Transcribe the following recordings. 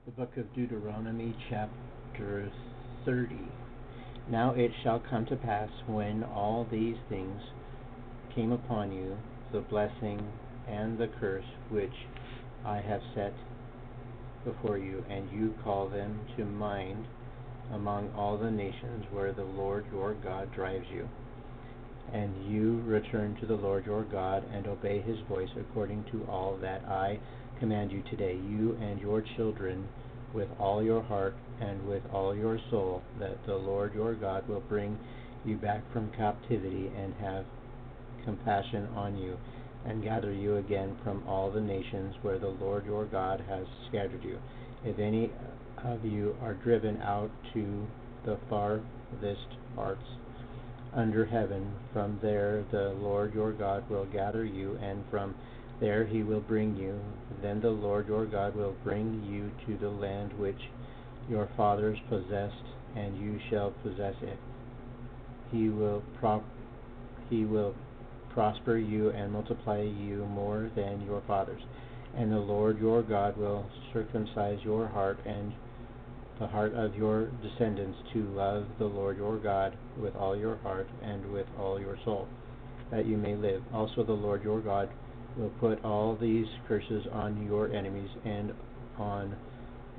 The book of Deuteronomy, chapter 30. Now it shall come to pass, when all these things came upon you, the blessing and the curse which I have set before you, and you call them to mind among all the nations where the Lord your God drives you, and you return to the Lord your God, and obey his voice according to all that I command you today, you and your children, with all your heart and with all your soul, that the Lord your God will bring you back from captivity, and have compassion on you, and gather you again from all the nations where the Lord your God has scattered you. If any of you are driven out to the farthest parts under heaven, from there the Lord your God will gather you, and from there he will bring you. Then the Lord your God will bring you to the land which your fathers possessed, and you shall possess it. He will prosper you and multiply you more than your fathers. And the Lord your God will circumcise your heart and the heart of your descendants, to love the Lord your God with all your heart and with all your soul, that you may live. Also the Lord your God will put all these curses on your enemies and on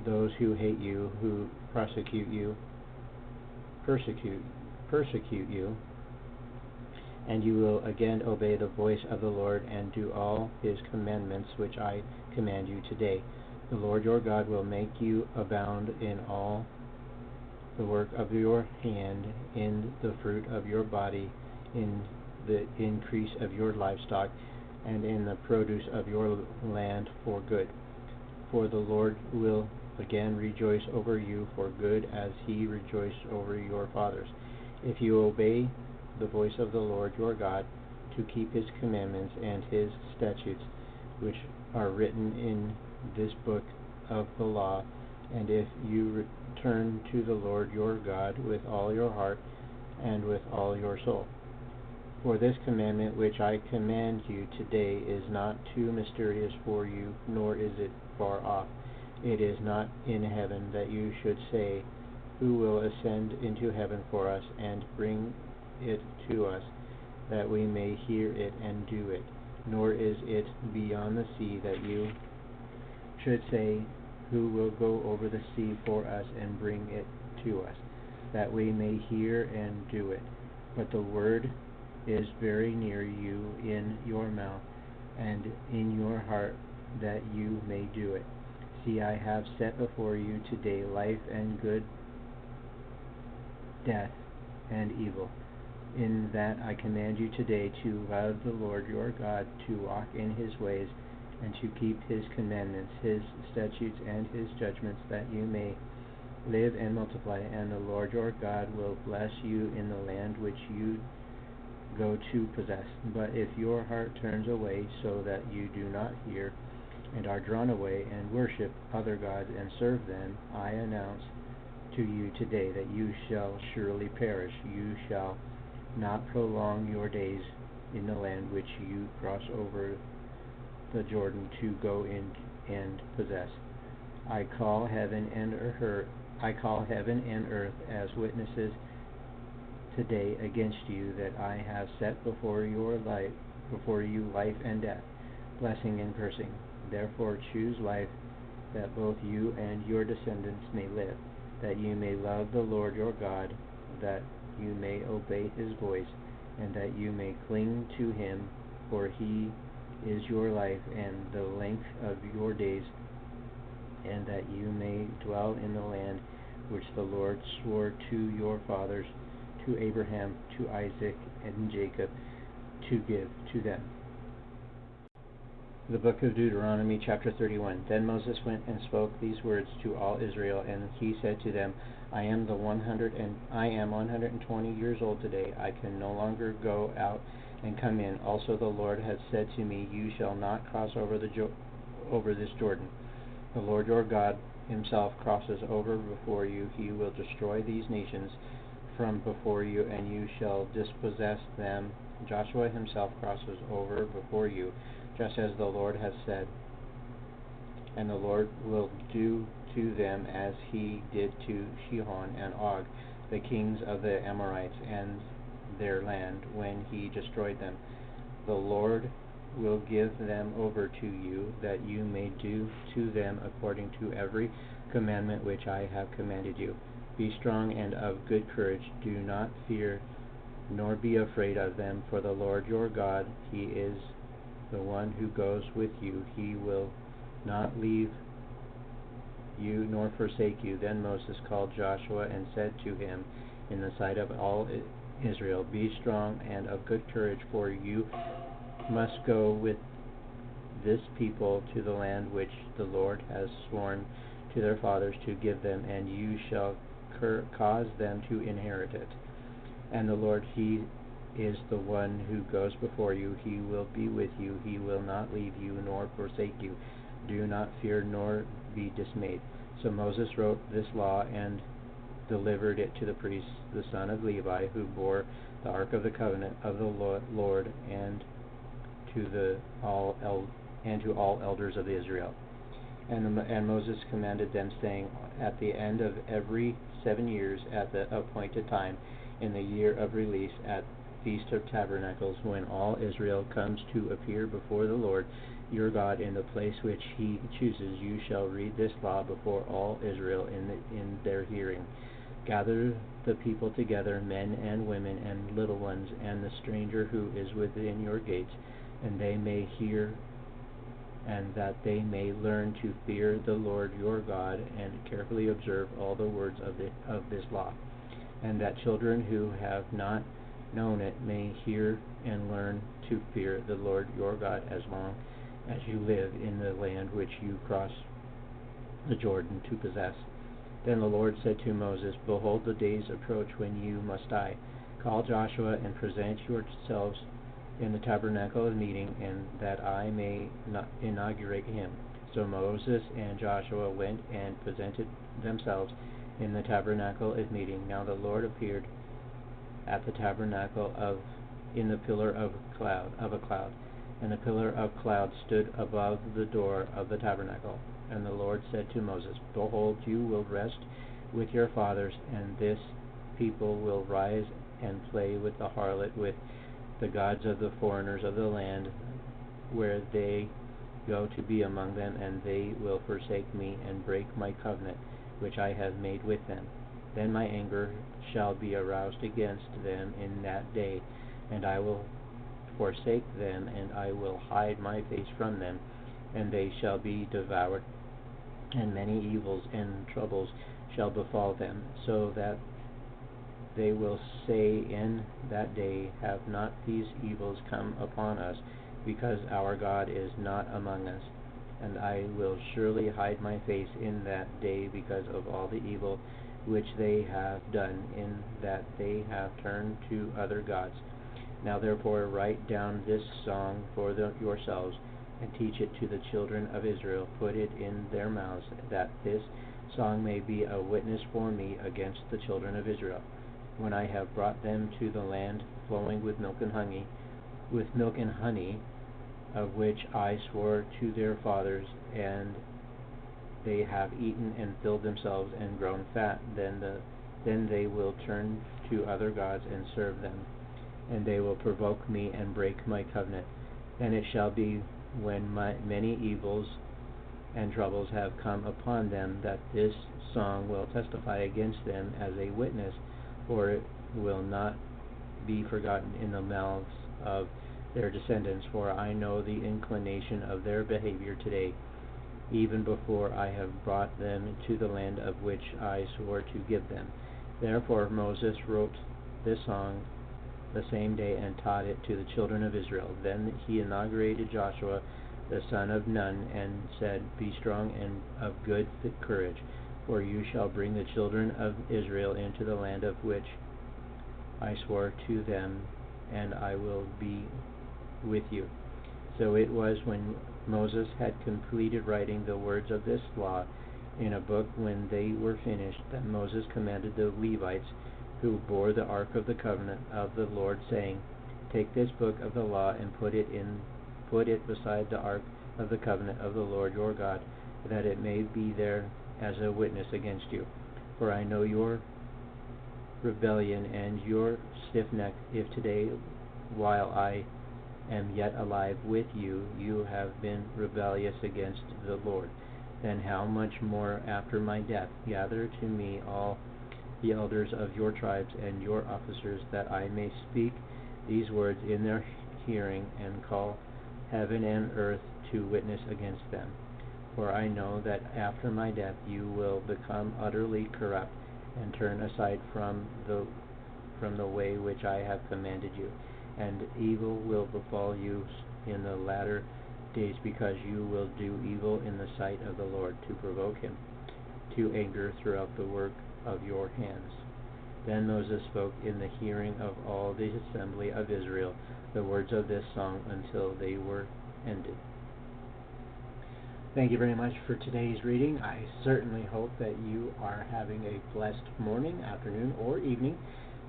those who hate you, who persecute you, and you will again obey the voice of the Lord, and do all his commandments which I command you today. The Lord your God will make you abound in all the work of your hand, in the fruit of your body, in the increase of your livestock, and in the produce of your land for good. For the Lord will again rejoice over you for good, as he rejoiced over your fathers, if you obey the voice of the Lord your God, to keep his commandments and his statutes, which are written in this book of the law. And if you return to the Lord your God with all your heart and with all your soul. For this commandment which I command you today is not too mysterious for you, nor is it far off. It is not in heaven, that you should say, who will ascend into heaven for us, and bring it to us, that we may hear it and do it. Nor is it beyond the sea, that you should say, who will go over the sea for us and bring it to us, that we may hear and do it. But the word is very near you, in your mouth and in your heart, that you may do it. See, I have set before you today life and good, death and evil. In that I command you today to love the Lord your God, to walk in his ways, and to keep his commandments, his statutes, and his judgments, that you may live and multiply. And the Lord your God will bless you in the land which you go to possess. But if your heart turns away, so that you do not hear, and are drawn away, and worship other gods and serve them, I announce to you today that you shall surely perish. You shall not prolong your days in the land which you cross over the Jordan to go in and possess. I call heaven and earth as witnesses today against you, that I have set before you life and death, blessing and cursing. Therefore choose life, that both you and your descendants may live, that you may love the Lord your God, that you may obey his voice, and that you may cling to him, for he is your life and the length of your days, and that you may dwell in the land which the Lord swore to your fathers, to Abraham, to Isaac, and Jacob, to give to them. The book of Deuteronomy, chapter 31. Then Moses went and spoke these words to all Israel, and he said to them, I am 120 years old today. I can no longer go out and come in. Also the Lord has said to me, you shall not cross over this Jordan. The Lord your God himself crosses over before you. He will destroy these nations from before you, and you shall dispossess them. Joshua himself crosses over before you, just as the Lord has said. And the Lord will do to them as he did to Sihon and Og, the kings of the Amorites, and their land, when he destroyed them. The Lord will give them over to you, that you may do to them according to every commandment which I have commanded you. Be strong and of good courage. Do not fear, nor be afraid of them, for the Lord your God, he is the one who goes with you. He will not leave you nor forsake you. Then Moses called Joshua and said to him in the sight of all Israel, Be strong and of good courage, for you must go with this people to the land which the Lord has sworn to their fathers to give them, and you shall cause them to inherit it. And the Lord, he is the one who goes before you. He will be with you. He will not leave you nor forsake you. Do not fear nor be dismayed. So Moses wrote this law and delivered it to the priests, the son of Levi, who bore the ark of the covenant of the Lord, and to all elders of Israel. And Moses commanded them, saying, At the end of every 7 years, at the appointed time, in the year of release, at Feast of Tabernacles, when all Israel comes to appear before the Lord your God in the place which he chooses, you shall read this law before all Israel in their hearing. Gather the people together, men and women and little ones, and the stranger who is within your gates, and they may hear, and that they may learn to fear the Lord your God, and carefully observe all the words of this law, and that children who have not known it may hear and learn to fear the Lord your God as long as you live in the land which you cross the Jordan to possess. Then the Lord said to Moses, Behold, the days approach when you must die. Call Joshua and present yourselves in the tabernacle of meeting, and that I may inaugurate him. So Moses and Joshua went and presented themselves in the tabernacle of meeting. Now the Lord appeared at the tabernacle in the pillar of a cloud, and the pillar of cloud stood above the door of the tabernacle. And the Lord said to Moses, Behold, you will rest with your fathers, and this people will rise and play with the harlot, with the gods of the foreigners of the land where they go to be among them, and they will forsake me and break my covenant which I have made with them. Then my anger shall be aroused against them in that day, and I will forsake them, and I will hide my face from them, and they shall be devoured, and many evils and troubles shall befall them, so that they will say in that day, Have not these evils come upon us, because our God is not among us? And I will surely hide my face in that day because of all the evil which they have done, in that they have turned to other gods. Now therefore write down this song for yourselves, and teach it to the children of Israel. Put it in their mouths, that this song may be a witness for me against the children of Israel, when I have brought them to the land flowing with milk and honey, of which I swore to their fathers, and they have eaten and filled themselves and grown fat. Then they will turn to other gods and serve them, and they will provoke me and break my covenant. Then it shall be, when many evils and troubles have come upon them, that this song will testify against them as a witness, for it will not be forgotten in the mouths of their descendants. For I know the inclination of their behavior today, even before I have brought them to the land of which I swore to give them. Therefore Moses wrote this song the same day and taught it to the children of Israel. Then he inaugurated Joshua the son of Nun, and said, Be strong and of good courage, for you shall bring the children of Israel into the land of which I swore to them, and I will be with you. So it was, when Moses had completed writing the words of this law in a book, when they were finished, that Moses commanded the Levites who bore the ark of the covenant of the Lord, saying, Take this book of the law and put it beside the ark of the covenant of the Lord your God, that it may be there as a witness against you. For I know your rebellion and your stiff neck. If today, while I am yet alive with you, you have been rebellious against the Lord, then how much more after my death? Gather to me all the elders of your tribes and your officers, that I may speak these words in their hearing, and call heaven and earth to witness against them. For I know that after my death you will become utterly corrupt, and turn aside from the way which I have commanded you, and evil will befall you in the latter days, because you will do evil in the sight of the Lord, to provoke him to anger throughout the work of your hands. Then Moses spoke in the hearing of all the assembly of Israel the words of this song until they were ended. Thank you very much for today's reading. I certainly hope that you are having a blessed morning, afternoon, or evening,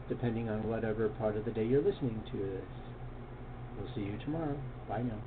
depending on whatever part of the day you're listening to this. We'll see you tomorrow. Bye now.